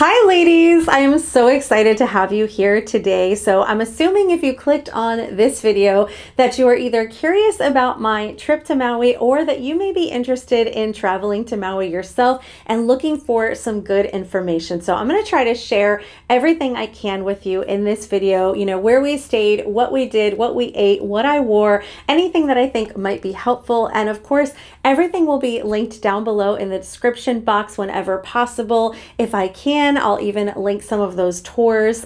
Hi ladies, I am so excited to have you here today. So I'm assuming if you clicked on this video that you are either curious about my trip to Maui or that you may be interested in traveling to Maui yourself and looking for some good information. So I'm going to try to share everything I can with you in this video, where we stayed, what we did, what we ate, what I wore, anything that I think might be helpful. And of course, everything will be linked down below in the description box whenever possible. If I can, I'll even link some of those tours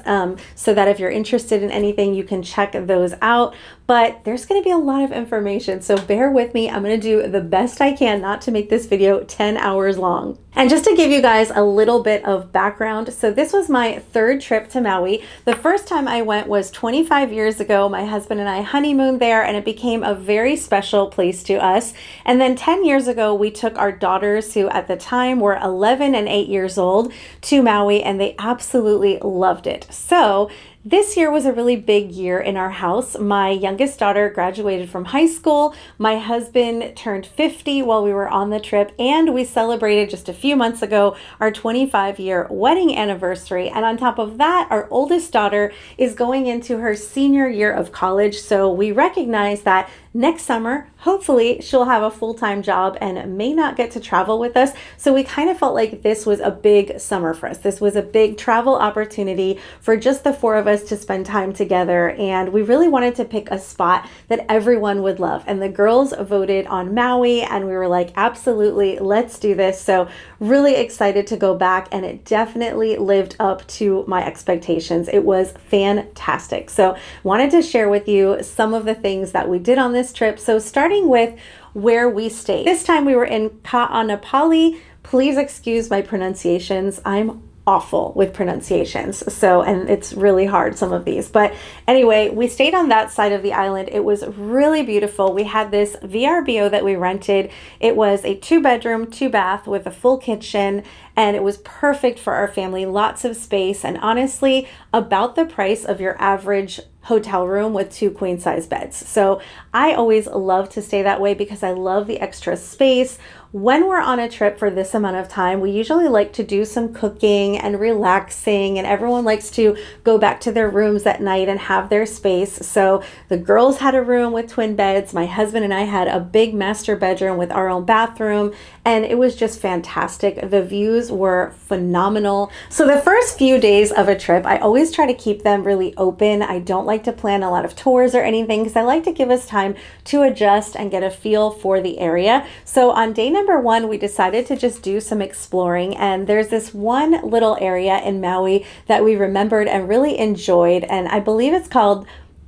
so that if you're interested in anything, you can check those out. But there's going to be a lot of information, so bear with me. I'm going to do the best I can not to make this video 10 hours long. And just to give you guys a little bit of background, so this was my third trip to Maui. The first time I went was 25 years ago. My husband and I honeymooned there, and it became a very special place to us. And then 10 years ago, we took our daughters, who at the time were 11 and 8 years old, to Maui, and they absolutely loved it. So this year was a really big year in our house. My youngest daughter graduated from high school. My husband turned 50 while we were on the trip, and we celebrated just a few months ago our 25-year wedding anniversary. And on top of that, our oldest daughter is going into her senior year of college. So we recognize that next summer, hopefully she'll have a full-time job and may not get to travel with us. So we kind of felt like this was a big summer for us. This was a big travel opportunity for just the four of us to spend time together. And we really wanted to pick a spot that everyone would love. And the girls voted on Maui, and we were like, absolutely, let's do this. So really excited to go back, and it definitely lived up to my expectations. It was fantastic. So wanted to share with you some of the things that we did on this trip. So starting with where we stayed. This time we were in Ka'anapali. Please excuse my pronunciations. I'm awful with pronunciations. And it's really hard, some of these. But anyway, we stayed on that side of the island. It was really beautiful. We had this VRBO that we rented. It was a 2-bedroom, 2-bath with a full kitchen, and it was perfect for our family. Lots of space, and honestly, about the price of your average hotel room with 2 queen-size beds. So I always love to stay that way because I love the extra space. When we're on a trip for this amount of time, we usually like to do some cooking and relaxing, and everyone likes to go back to their rooms at night and have their space. So the girls had a room with twin beds. My husband and I had a big master bedroom with our own bathroom, and it was just fantastic. The views were phenomenal. So the first few days of a trip, I always try to keep them really open. I don't like to plan a lot of tours or anything because I like to give us time to adjust and get a feel for the area. So on day number 1, we decided to just do some exploring, and there's this one little area in Maui that we remembered and really enjoyed, and I believe it's called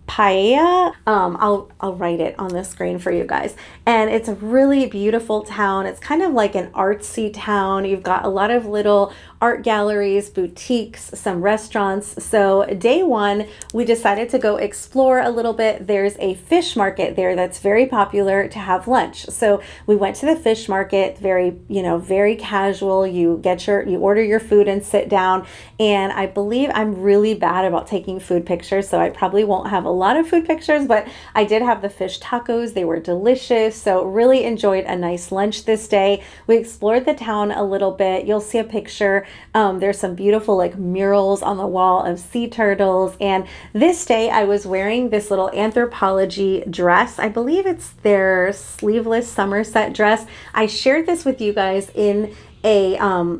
Paia. I'll write it on the screen for you guys. And it's a really beautiful town. It's kind of like an artsy town. You've got a lot of little art galleries, boutiques, some restaurants. So day 1, we decided to go explore a little bit. There's a fish market there that's very popular to have lunch. So we went to the fish market, very casual. You order your food and sit down. And I believe I'm really bad about taking food pictures, so I probably won't have a lot of food pictures, but I did have the fish tacos. They were delicious. So really enjoyed a nice lunch this day. We explored the town a little bit. You'll see a picture. There's some beautiful murals on the wall of sea turtles. And this day I was wearing this little anthropology dress. I believe it's their sleeveless Somerset dress. I shared this with you guys in a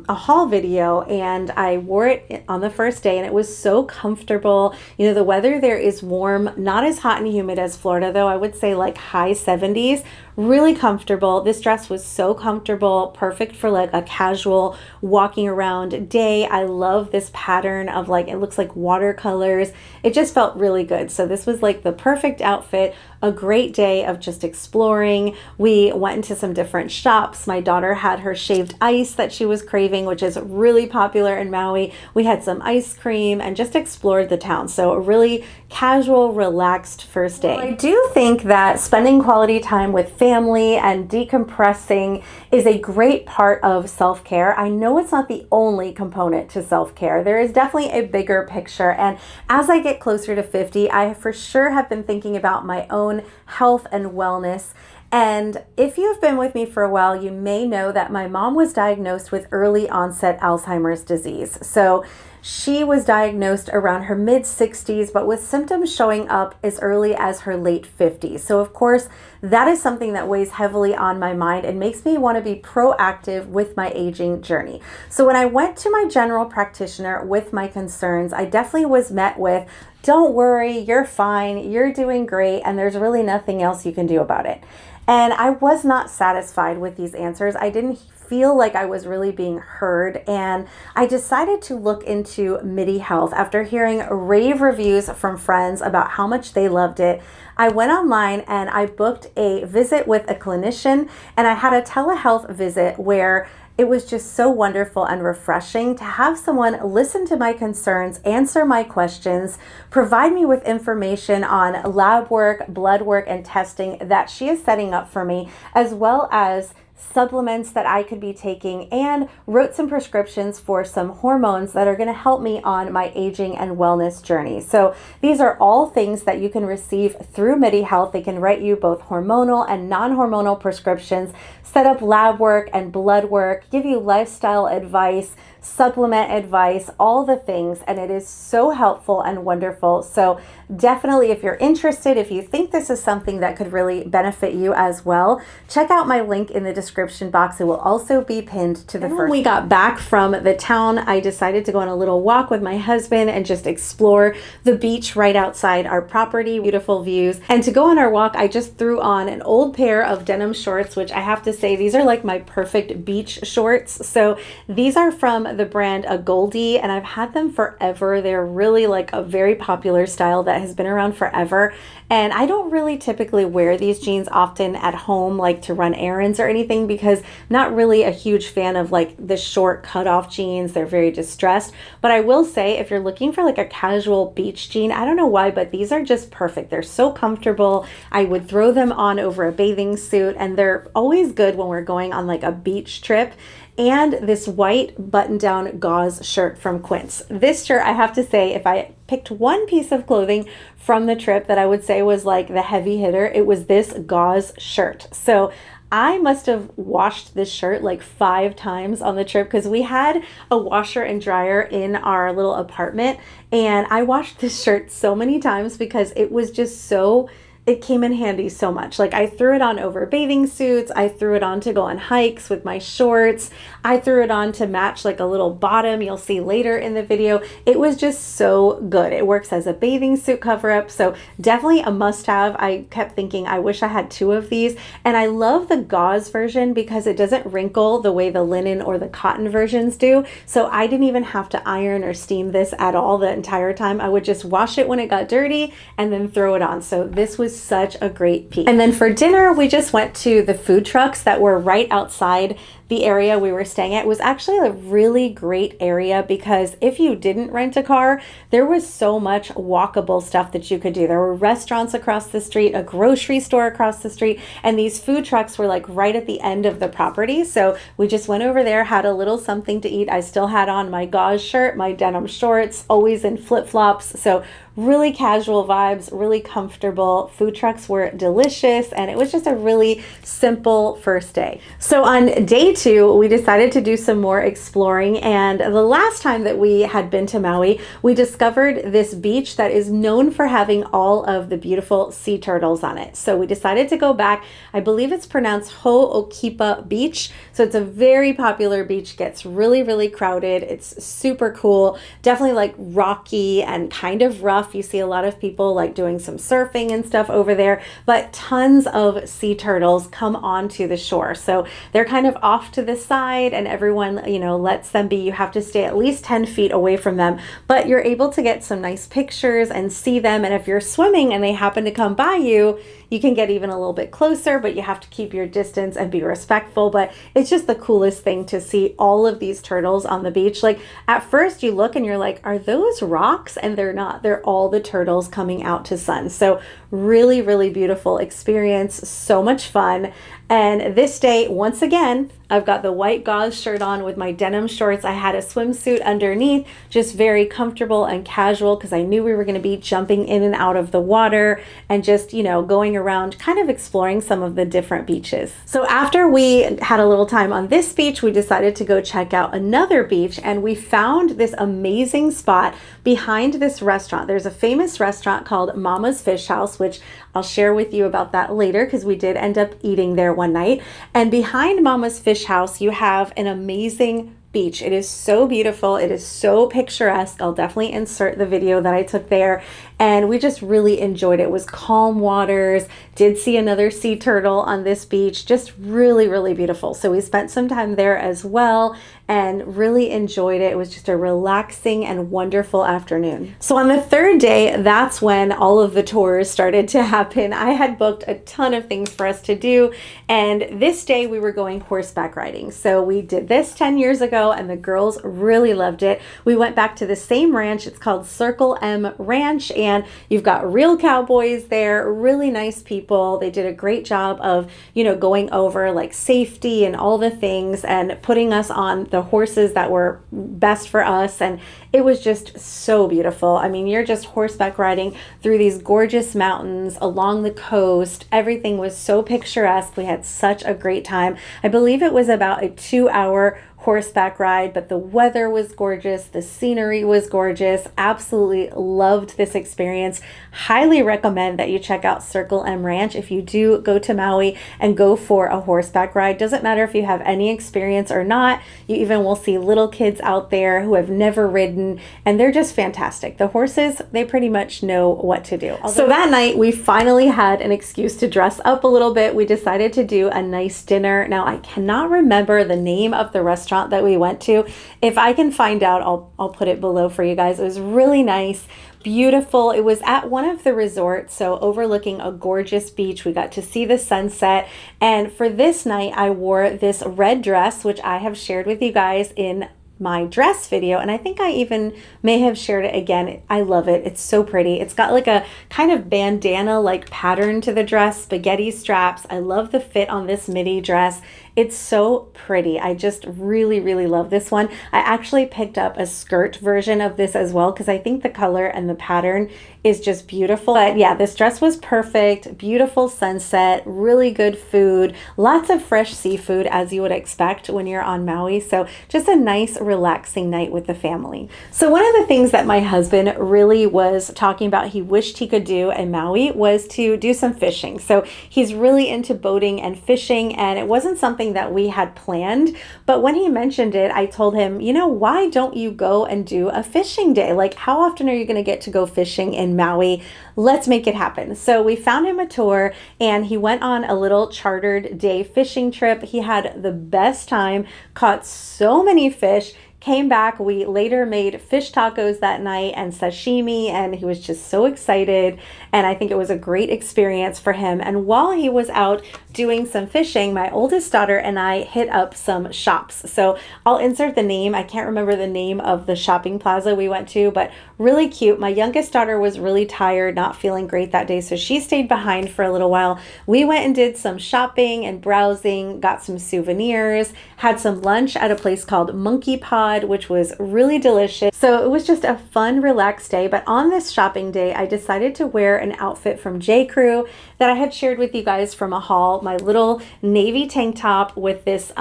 haul video, and I wore it on the first day, and it was so comfortable. The weather there is warm, not as hot and humid as Florida though. I would say like high 70s. Really comfortable. This dress was so comfortable, perfect for a casual walking around day. I love this pattern of it looks like watercolors. It just felt really good. So this was the perfect outfit. A great day of just exploring. We went into some different shops. My daughter had her shaved ice that she was craving, which is really popular in Maui. We had some ice cream and just explored the town. So a really casual, relaxed first day. Well, I do think that spending quality time with family and decompressing is a great part of self-care. I know it's not the only component to self-care. There is definitely a bigger picture. And as I get closer to 50, I for sure have been thinking about my own health and wellness. And if you've been with me for a while, you may know that my mom was diagnosed with early onset Alzheimer's disease. So she was diagnosed around her mid 60s, but with symptoms showing up as early as her late 50s. So of course, that is something that weighs heavily on my mind and makes me want to be proactive with my aging journey. So when I went to my general practitioner with my concerns, I definitely was met with, "Don't worry, you're fine, you're doing great, and there's really nothing else you can do about it." And I was not satisfied with these answers. I didn't feel like I was really being heard, and I decided to look into Midi Health after hearing rave reviews from friends about how much they loved it. I went online and I booked a visit with a clinician, and I had a telehealth visit where it was just so wonderful and refreshing to have someone listen to my concerns, answer my questions, provide me with information on lab work, blood work, and testing that she is setting up for me, as well as supplements that I could be taking, and wrote some prescriptions for some hormones that are going to help me on my aging and wellness journey. So these are all things that you can receive through Midi Health. They can write you both hormonal and non-hormonal prescriptions, set up lab work and blood work, give you lifestyle advice, supplement advice, all the things, and it is so helpful and wonderful. So definitely, if you're interested, if you think this is something that could really benefit you as well, check out my link in the description box. It will also be pinned to the first. When we got back from the town, I decided to go on a little walk with my husband and just explore the beach right outside our property. Beautiful views. And to go on our walk, I just threw on an old pair of denim shorts, which I have to say, these are like my perfect beach shorts. So these are from the brand Goldie, and I've had them forever. They're really like a very popular style that has been around forever. And I don't really typically wear these jeans often at home, like to run errands or anything, because I'm not really a huge fan of like the short cutoff jeans. They're very distressed. But I will say, if you're looking for like a casual beach jean, I don't know why, but these are just perfect. They're so comfortable. I would throw them on over a bathing suit, and they're always good when we're going on like a beach trip. And this white button-down gauze shirt from Quince. This shirt, I have to say, if I picked one piece of clothing from the trip that I would say was like the heavy hitter, it was this gauze shirt. So I must have washed this shirt like 5 times on the trip, because we had a washer and dryer in our little apartment, and I washed this shirt so many times because it was just so, it came in handy so much. Like, I threw it on over bathing suits. I threw it on to go on hikes with my shorts. I threw it on to match like a little bottom you'll see later in the video. It was just so good. It works as a bathing suit cover up. So definitely a must have. I kept thinking, I wish I had 2 of these. And I love the gauze version because it doesn't wrinkle the way the linen or the cotton versions do. So I didn't even have to iron or steam this at all the entire time. I would just wash it when it got dirty and then throw it on. So this was such a great piece. And then for dinner, we just went to the food trucks that were right outside the area we were staying at. It was actually a really great area because if you didn't rent a car, there was so much walkable stuff that you could do. There were restaurants across the street, a grocery store across the street, and these food trucks were like right at the end of the property. So we just went over there, had a little something to eat. I still had on my gauze shirt, my denim shorts, always in flip-flops. So really casual vibes, really comfortable. Food trucks were delicious, and it was just a really simple first day. So on day 2, we decided to do some more exploring, and the last time that we had been to Maui, we discovered this beach that is known for having all of the beautiful sea turtles on it. So we decided to go back. I believe it's pronounced Ho'okipa Beach. So it's a very popular beach, gets really, really crowded. It's super cool, definitely like rocky and kind of rough. You see a lot of people like doing some surfing and stuff over there, but tons of sea turtles come onto the shore. So they're kind of off to the side, and everyone, you know, lets them be. You have to stay at least 10 feet away from them, but you're able to get some nice pictures and see them. And if you're swimming and they happen to come by you, you can get even a little bit closer, but you have to keep your distance and be respectful. But it's just the coolest thing to see all of these turtles on the beach. Like, at first you look and you're like, are those rocks? And they're not. They're all the turtles coming out to sun. So really, really beautiful experience. So much fun. And this day, once again, I've got the white gauze shirt on with my denim shorts. I had a swimsuit underneath, just very comfortable and casual because I knew we were going to be jumping in and out of the water and just, going around kind of exploring some of the different beaches. So after we had a little time on this beach, we decided to go check out another beach, and we found this amazing spot behind this restaurant. There's a famous restaurant called Mama's Fish House, which I'll share with you about that later because we did end up eating there one night. And behind Mama's Fish House, you have an amazing beach. It is so beautiful. It is so picturesque. I'll definitely insert the video that I took there. And we just really enjoyed it. It was calm waters, did see another sea turtle on this beach, just really, really beautiful. So we spent some time there as well and really enjoyed it. It was just a relaxing and wonderful afternoon. So on the third day, that's when all of the tours started to happen. I had booked a ton of things for us to do. And this day we were going horseback riding. So we did this 10 years ago and the girls really loved it. We went back to the same ranch. It's called Circle M Ranch. And you've got real cowboys there, really nice people. They did a great job of, going over like safety and all the things and putting us on the horses that were best for us. And it was just so beautiful. I mean, you're just horseback riding through these gorgeous mountains along the coast. Everything was so picturesque. We had such a great time. I believe it was about a 2-hour horseback ride, but the weather was gorgeous. The scenery was gorgeous. Absolutely loved this experience. Highly recommend that you check out Circle M Ranch if you do go to Maui and go for a horseback ride. Doesn't matter if you have any experience or not. You even will see little kids out there who have never ridden, and they're just fantastic. The horses, they pretty much know what to do. So that night, we finally had an excuse to dress up a little bit. We decided to do a nice dinner. Now, I cannot remember the name of the restaurant that we went to. If I can find out, I'll put it below for you guys. It was really nice, beautiful. It was at one of the resorts, so overlooking a gorgeous beach. We got to see the sunset. And for this night, I wore this red dress, which I have shared with you guys in my dress video, and I think I even may have shared it again. I love it. It's so pretty. It's got like a kind of bandana like pattern to the dress, spaghetti straps. I love the fit on this midi dress. It's so pretty. I just really, really love this one. I actually picked up a skirt version of this as well because I think the color and the pattern is just beautiful. But yeah, this dress was perfect. Beautiful sunset, really good food, lots of fresh seafood as you would expect when you're on Maui. So just a nice, relaxing night with the family. So one of the things that my husband really was talking about he wished he could do in Maui was to do some fishing. So he's really into boating and fishing, and it wasn't something that we had planned, but when he mentioned it, I told him, why don't you go and do a fishing day? Like, how often are you going to get to go fishing in Maui? Let's make it happen. So we found him a tour, and he went on a little chartered day fishing trip. He had the best time, caught so many fish. Came back, we later made fish tacos that night and sashimi, and he was just so excited, and I think it was a great experience for him. And while he was out doing some fishing, my oldest daughter and I hit up some shops. So I'll insert the name. I can't remember the name of the shopping plaza we went to, but really cute. My youngest daughter was really tired, not feeling great that day, so she stayed behind for a little while. We went and did some shopping and browsing, got some souvenirs, had some lunch at a place called Monkey Pod, which was really delicious. So it was just a fun, relaxed day. But on this shopping day, I decided to wear an outfit from J. Crew that I had shared with you guys from a haul. My little navy tank top with this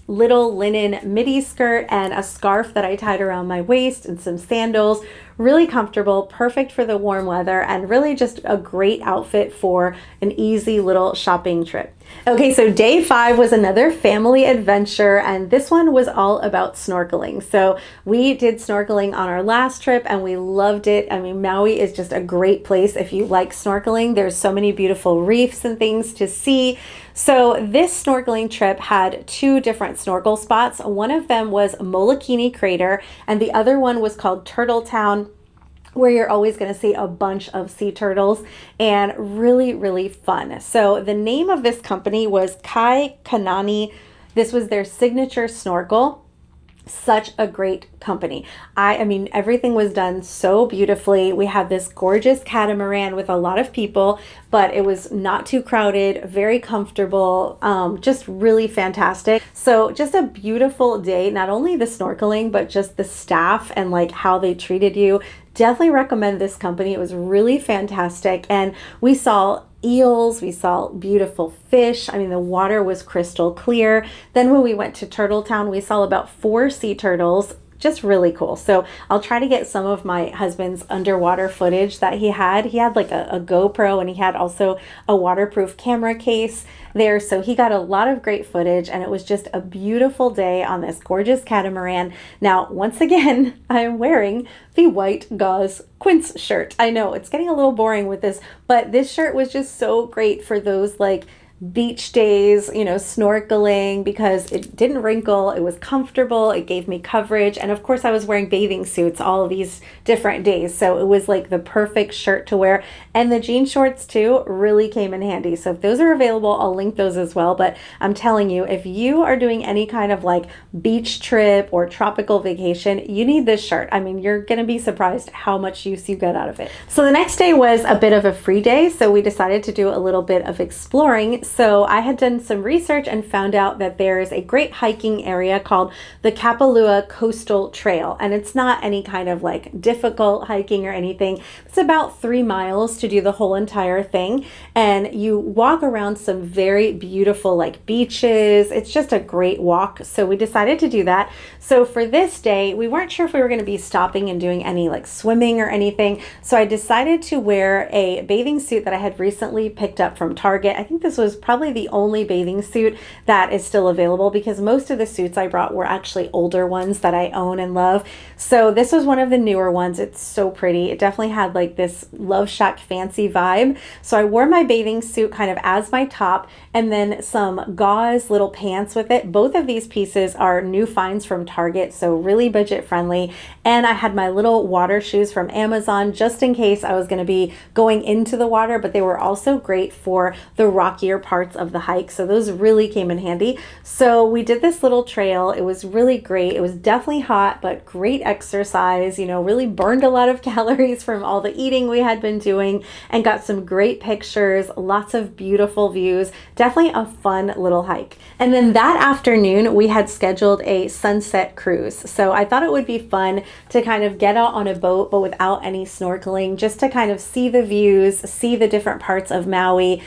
little linen midi skirt and a scarf that I tied around my waist and some sandals. Really comfortable, perfect for the warm weather, and really just a great outfit for an easy little shopping trip. Okay, so day 5 was another family adventure, and this one was all about snorkeling. So we did snorkeling on our last trip and we loved it. I mean, Maui is just a great place if you like snorkeling. There's so many beautiful reefs and things to see. So this snorkeling trip had 2 different snorkel spots. One of them was Molokini Crater, and the other one was called Turtle Town, where you're always going to see a bunch of sea turtles, and really, really fun. So the name of this company was Kai Kanani. This was their signature snorkel. Such a great company. I mean, everything was done so beautifully. We had this gorgeous catamaran with a lot of people, but it was not too crowded, very comfortable, just really fantastic. So just a beautiful day, not only the snorkeling, but just the staff and like how they treated you. Definitely recommend this company. It was really fantastic. And we saw eels, we saw beautiful fish. I mean, the water was crystal clear. Then when we went to Turtle Town, we saw about 4 sea turtles. Just really cool. So I'll try to get some of my husband's underwater footage that he had. He had like a GoPro, and he had also a waterproof camera case there. So he got a lot of great footage, and it was just a beautiful day on this gorgeous catamaran. Now, once again, I am wearing the white gauze quince shirt. I know it's getting a little boring with this, but this shirt was just so great for those like beach days, you know, snorkeling, because it didn't wrinkle, it was comfortable, it gave me coverage, and of course I was wearing bathing suits all of these different days, so it was like the perfect shirt to wear. And the jean shorts too really came in handy. So if those are available, I'll link those as well. But I'm telling you, if you are doing any kind of like beach trip or tropical vacation, you need this shirt. I mean, you're gonna be surprised how much use you get out of it. So the next day was a bit of a free day, so we decided to do a little bit of exploring. So I had done some research and found out that there is a great hiking area called the Kapalua Coastal Trail. And it's not any kind of like difficult hiking or anything. It's about 3 miles to do the whole entire thing. And you walk around some very beautiful like beaches. It's just a great walk. So we decided to do that. So for this day, we weren't sure if we were going to be stopping and doing any like swimming or anything. So I decided to wear a bathing suit that I had recently picked up from Target. I think this was probably the only bathing suit that is still available, because most of the suits I brought were actually older ones that I own and love. So this was one of the newer ones. It's so pretty. It definitely had like this Love Shack fancy vibe. So I wore my bathing suit kind of as my top, and then some gauze little pants with it. Both of these pieces are new finds from Target, so really budget friendly. And I had my little water shoes from Amazon just in case I was going to be going into the water, but they were also great for the rockier parts of the hike. So those really came in handy. So we did this little trail. It was really great. It was definitely hot, but great exercise, you know, really burned a lot of calories from all the eating we had been doing, and got some great pictures, lots of beautiful views. Definitely a fun little hike. And then that afternoon, we had scheduled a sunset cruise. So I thought it would be fun to kind of get out on a boat, but without any snorkeling, just to kind of see the views, see the different parts of Maui.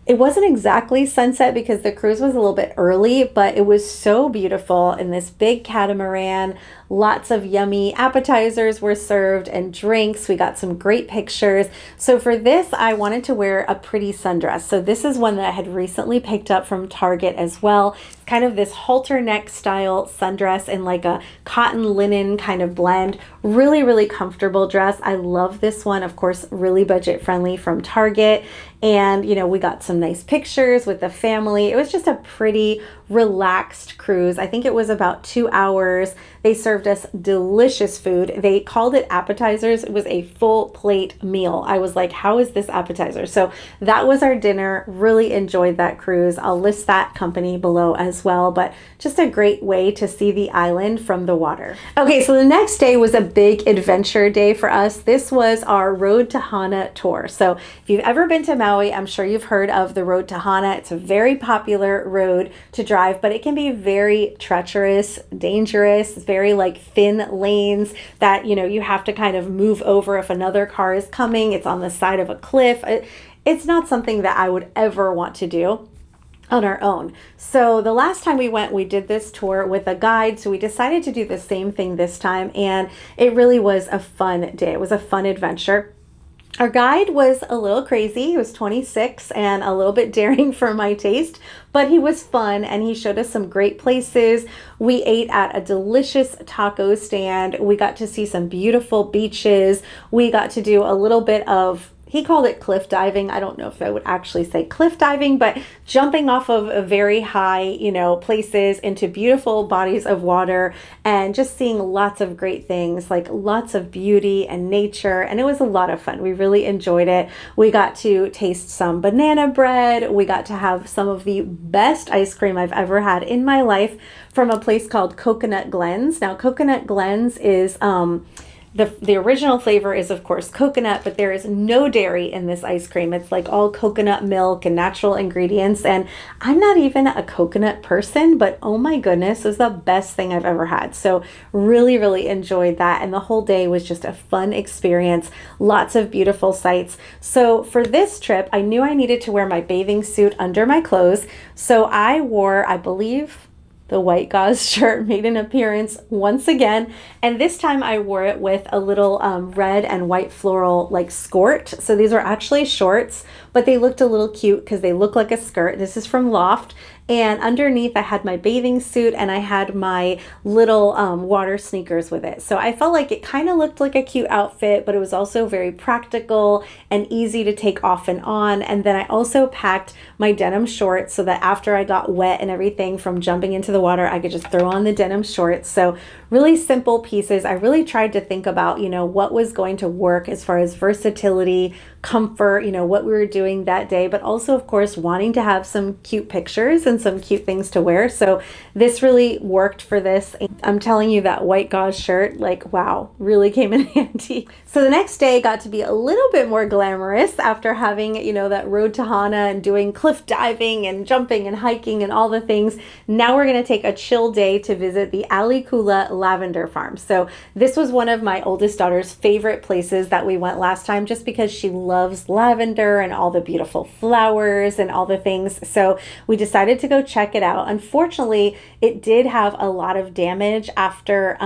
It wasn't exactly sunset because the cruise was a little bit early, but it was so beautiful in this big catamaran. Lots of yummy appetizers were served and drinks. We got some great pictures. So for this, I wanted to wear a pretty sundress. So this is one that I had recently picked up from Target as well. It's kind of this halter neck style sundress in like a cotton linen kind of blend. Really, really comfortable dress. I love this one. Of course, really budget friendly from Target. And, you know, we got some nice pictures with the family. It was just a pretty relaxed cruise. I think it was about 2 hours. They served us delicious food. They called it appetizers. It was a full plate meal. I was like, how is this appetizer? So that was our dinner. Really enjoyed that cruise. I'll list that company below as well, but just a great way to see the island from the water. Okay, so the next day was a big adventure day for us. This was our Road to Hana tour. So if you've ever been to Maui, I'm sure you've heard of the Road to Hana. It's a very popular road to drive, but it can be very treacherous, dangerous, very like thin lanes that, you know, you have to kind of move over if another car is coming. It's on the side of a cliff. It's not something that I would ever want to do on our own. So the last time we went, we did this tour with a guide. So we decided to do the same thing this time. And it really was a fun day. It was a fun adventure. Our guide was a little crazy. He was 26 and a little bit daring for my taste, but he was fun and he showed us some great places. We ate at a delicious taco stand. We got to see some beautiful beaches. We got to do a little bit of he called it cliff diving. I don't know if I would actually say cliff diving, but jumping off of a very high, places into beautiful bodies of water and just seeing lots of great things, like lots of beauty and nature. And it was a lot of fun. We really enjoyed it. We got to taste some banana bread. We got to have some of the best ice cream I've ever had in my life from a place called Coconut Glens. Now, Coconut Glens is the original flavor is, of course, coconut, but there is no dairy in this ice cream. It's like all coconut milk and natural ingredients. And I'm not even a coconut person, but oh my goodness, it was the best thing I've ever had. So really, really enjoyed that. And the whole day was just a fun experience. Lots of beautiful sights. So for this trip, I knew I needed to wear my bathing suit under my clothes. So I wore, I believe, the white gauze shirt made an appearance once again, and this time I wore it with a little red and white floral like skort. So these were actually shorts, but they looked a little cute because they look like a skirt. This is from Loft. And underneath I had my bathing suit and I had my little water sneakers with it. So I felt like it kind of looked like a cute outfit, but it was also very practical and easy to take off and on. And then I also packed my denim shorts so that after I got wet and everything from jumping into the water, I could just throw on the denim shorts. So really simple pieces. I really tried to think about, what was going to work as far as versatility, comfort, what we were doing that day, but also, of course, wanting to have some cute pictures and some cute things to wear. So this really worked for this. I'm telling you, that white gauze shirt, like, wow, really came in handy. So the next day got to be a little bit more glamorous after having, that road to Hana and doing cliff diving and jumping and hiking and all the things. Now we're going to take a chill day to visit the Alikula lavender farm. So this was one of my oldest daughter's favorite places that we went last time, just because she loves lavender and all the beautiful flowers and all the things. So we decided to go check it out. Unfortunately, it did have a lot of damage after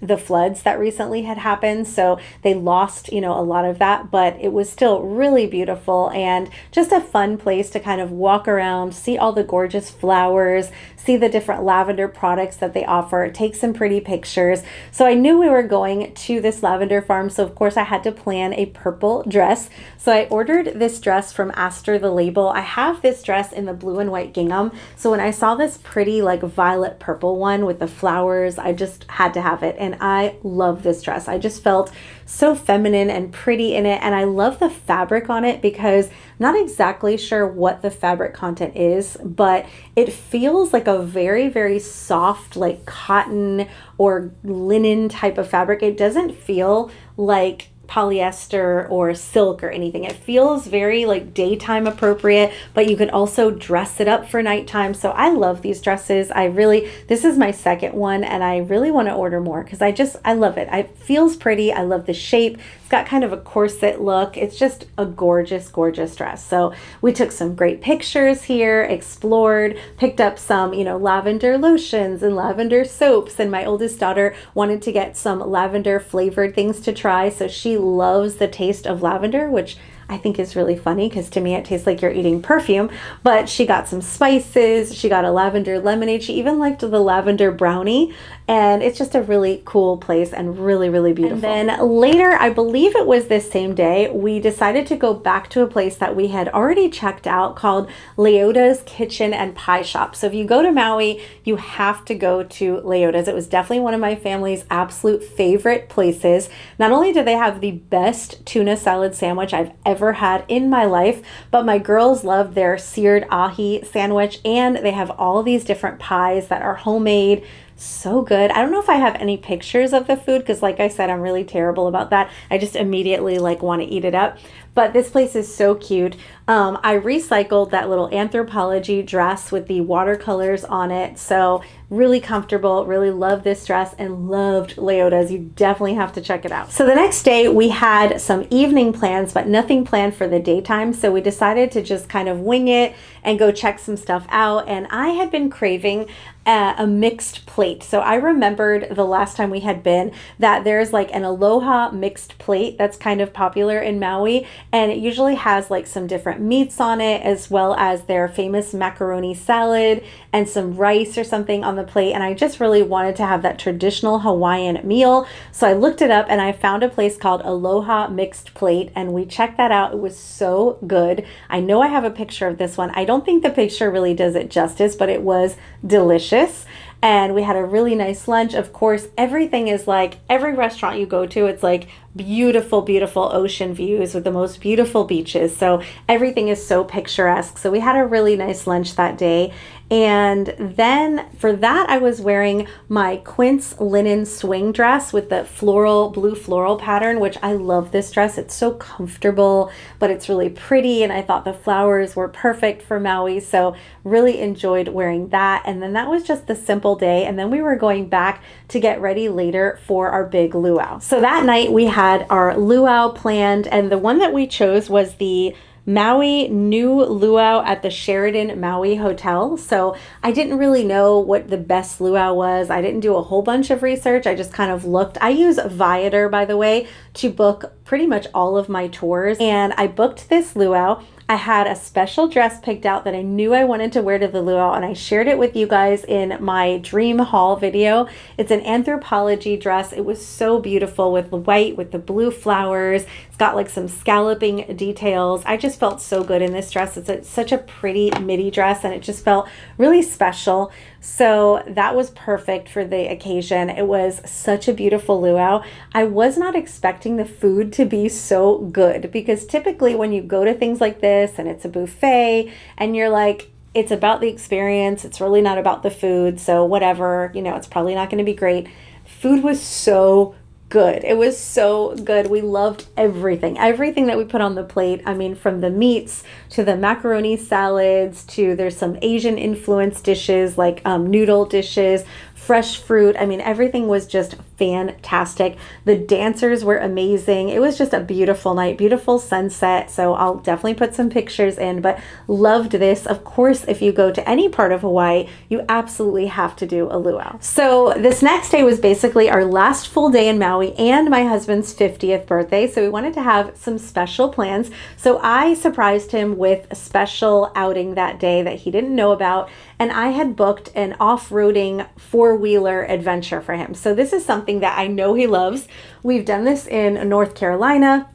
the floods that recently had happened. So they lost, a lot of that, but it was still really beautiful and just a fun place to kind of walk around, see all the gorgeous flowers, see the different lavender products that they offer, take some pretty pictures. So I knew we were going to this lavender farm. So of course I had to plan a purple dress. So I ordered this dress from Aster the Label. I have this dress in the blue and white gingham. So when I saw this pretty like violet purple one with the flowers, I just had to have it. And I love this dress. I just felt so feminine and pretty in it. And I love the fabric on it because I'm not exactly sure what the fabric content is, but it feels like a very, very soft, like cotton or linen type of fabric. It doesn't feel like polyester or silk or anything. It feels very like daytime appropriate, but you could also dress it up for nighttime. So I love these dresses. This is my second one and I really want to order more because I love it. It feels pretty. I love the shape. It's got kind of a corset look. It's just a gorgeous, gorgeous dress. So we took some great pictures here, explored, picked up some, lavender lotions and lavender soaps. And my oldest daughter wanted to get some lavender flavored things to try. So she loves the taste of lavender, which I think is really funny because to me it tastes like you're eating perfume. But she got some spices, she got a lavender lemonade, she even liked the lavender brownie, and it's just a really cool place and really, really beautiful. And then later, I believe it was this same day, we decided to go back to a place that we had already checked out called Leota's Kitchen and Pie Shop. So if you go to Maui, you have to go to Leota's. It was definitely one of my family's absolute favorite places. Not only do they have the best tuna salad sandwich I've ever had in my life, but my girls love their seared ahi sandwich, and they have all these different pies that are homemade. So good. I don't know if I have any pictures of the food because like I said, I'm really terrible about that. I just immediately want to eat it up. But this place is so cute. I recycled that little Anthropology dress with the watercolors on it. So really comfortable, really love this dress and loved Leota's. You definitely have to check it out. So the next day we had some evening plans, but nothing planned for the daytime. So we decided to just kind of wing it and go check some stuff out. And I had been craving a mixed plate. So I remembered the last time we had been that there's like an Aloha mixed plate that's kind of popular in Maui. And it usually has like some different meats on it, as well as their famous macaroni salad and some rice or something on the plate, and I just really wanted to have that traditional Hawaiian meal. So I looked it up and I found a place called Aloha Mixed Plate, and we checked that out. It was so good. I know I have a picture of this one. I don't think the picture really does it justice, but it was delicious. And we had a really nice lunch. Of course, everything is like every restaurant you go to, it's like beautiful, beautiful ocean views with the most beautiful beaches. So everything is so picturesque. So we had a really nice lunch that day. And then for that, I was wearing my quince linen swing dress with the floral, blue floral pattern, which I love this dress. It's so comfortable, but it's really pretty. And I thought the flowers were perfect for Maui. So really enjoyed wearing that. And then that was just the simple day. And then we were going back to get ready later for our big luau. So that night we had our luau planned, and the one that we chose was the Maui new luau at the Sheraton Maui Hotel. So I didn't really know what the best luau was. I didn't do a whole bunch of research. I just kind of looked. I use Viator, by the way, to book pretty much all of my tours. And I booked this luau. I had a special dress picked out that I knew I wanted to wear to the luau, and I shared it with you guys in my dream haul video. It's an anthropology dress. It was so beautiful with the white, with the blue flowers. It's got like some scalloping details. I just felt so good in this dress. It's such a pretty midi dress, and it just felt really special. So that was perfect for the occasion. It was such a beautiful luau. I was not expecting the food to be so good, because typically when you go to things like this and it's a buffet and you're like, it's about the experience, it's really not about the food. So whatever, it's probably not going to be great. Food was so good. It was so good. We loved everything that we put on the plate. I mean, from the meats to the macaroni salads to there's some Asian influenced dishes like noodle dishes, fresh fruit. I mean, everything was just fantastic. The dancers were amazing. It was just a beautiful night, beautiful sunset. So I'll definitely put some pictures in, but loved this. Of course, if you go to any part of Hawaii, you absolutely have to do a luau. So this next day was basically our last full day in Maui and my husband's 50th birthday. So we wanted to have some special plans. So I surprised him with a special outing that day that he didn't know about. And I had booked an off-roading four-wheeler adventure for him. So this is something that I know he loves. We've done this in North Carolina.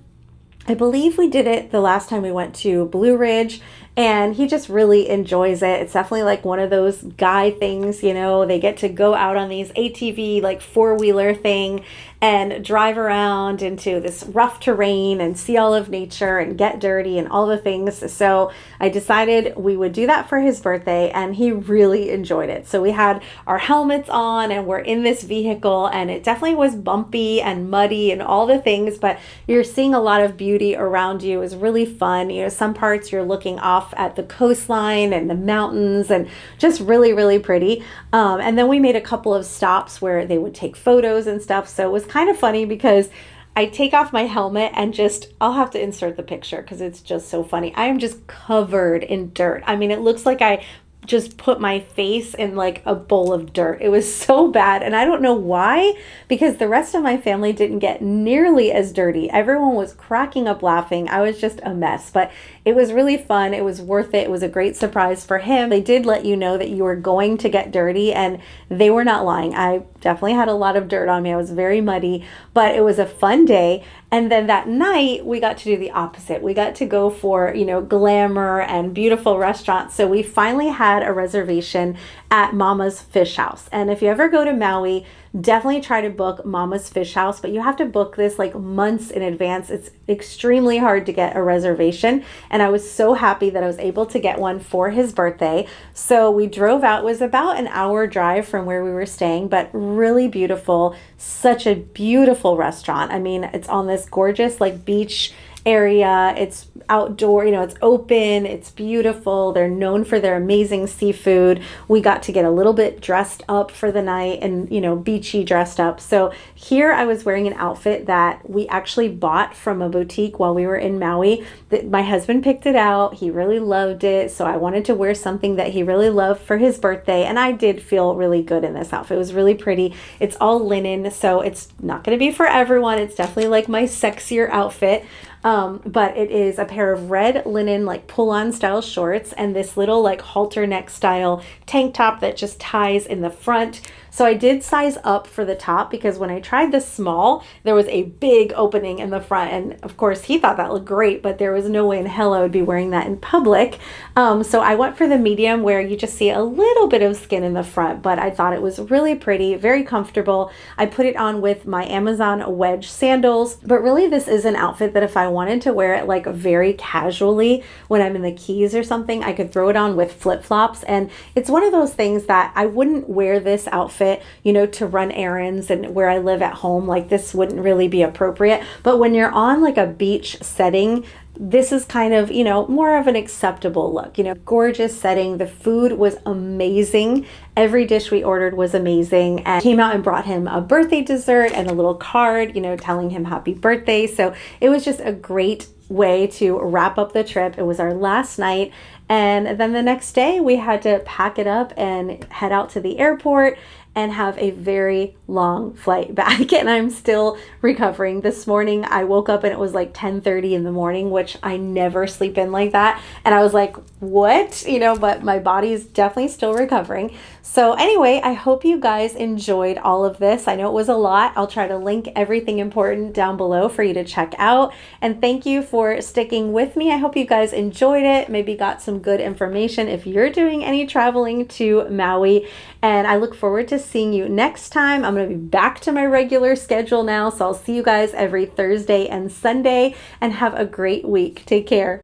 I believe we did it the last time we went to Blue Ridge, and he just really enjoys it. It's definitely like one of those guy things, they get to go out on these ATV, like four-wheeler thing, and drive around into this rough terrain and see all of nature and get dirty and all the things. So I decided we would do that for his birthday, and he really enjoyed it. So we had our helmets on and we're in this vehicle, and it definitely was bumpy and muddy and all the things, but you're seeing a lot of beauty around you. It was really fun. Some parts you're looking off at the coastline and the mountains, and just really, really pretty. And then we made a couple of stops where they would take photos and stuff. So it was kind of funny because I take off my helmet and I'll have to insert the picture because it's just so funny. I am just covered in dirt. I mean, it looks like I just put my face in like a bowl of dirt. It was so bad. And I don't know why, because the rest of my family didn't get nearly as dirty. Everyone was cracking up laughing. I was just a mess, but it was really fun. It was worth it. It was a great surprise for him. They did let you know that you were going to get dirty, and they were not lying. I definitely had a lot of dirt on me. I was very muddy, but it was a fun day. And then that night we got to do the opposite. We got to go for, glamour and beautiful restaurants. So we finally had a reservation at Mama's Fish House. And if you ever go to Maui, definitely try to book Mama's Fish House, but you have to book this like months in advance. It's extremely hard to get a reservation. And I was so happy that I was able to get one for his birthday. So we drove out. It was about an hour drive from where we were staying, but really beautiful. Such a beautiful restaurant. I mean, it's on this gorgeous like beach area. It's outdoor, it's open, it's beautiful. They're known for their amazing seafood. We got to get a little bit dressed up for the night and, beachy dressed up. So here I was wearing an outfit that we actually bought from a boutique while we were in Maui. My husband picked it out. He really loved it. So I wanted to wear something that he really loved for his birthday. And I did feel really good in this outfit. It was really pretty. It's all linen, so it's not going to be for everyone. It's definitely like my sexier outfit. but it is a pair of red linen like pull-on style shorts and this little like halter neck style tank top that just ties in the front. So I did size up for the top because when I tried the small, there was a big opening in the front. And of course he thought that looked great, but there was no way in hell I would be wearing that in public. So I went for the medium where you just see a little bit of skin in the front, but I thought it was really pretty, very comfortable. I put it on with my Amazon wedge sandals, but really this is an outfit that if I wanted to wear it like very casually when I'm in the Keys or something, I could throw it on with flip-flops. And it's one of those things that I wouldn't wear this outfit, you know, to run errands and where I live at home. Like this wouldn't really be appropriate. But when you're on like a beach setting, this is kind of, you know, more of an acceptable look. You know, gorgeous setting. The food was amazing. Every dish we ordered was amazing, and came out and brought him a birthday dessert and a little card, you know, telling him happy birthday. So it was just a great way to wrap up the trip. It was our last night. And then the next day we had to pack it up and head out to the airport and have a very long flight back. And I'm still recovering. This morning I woke up and it was like 10:30 in the morning, which I never sleep in like that. And I was like, what? You know, but my body's definitely still recovering. So anyway, I hope you guys enjoyed all of this. I know it was a lot. I'll try to link everything important down below for you to check out. And thank you for sticking with me. I hope you guys enjoyed it, maybe got some good information if you're doing any traveling to Maui. And I look forward to seeing you next time. I'm going to be back to my regular schedule now. So I'll see you guys every Thursday and Sunday, and have a great week. Take care.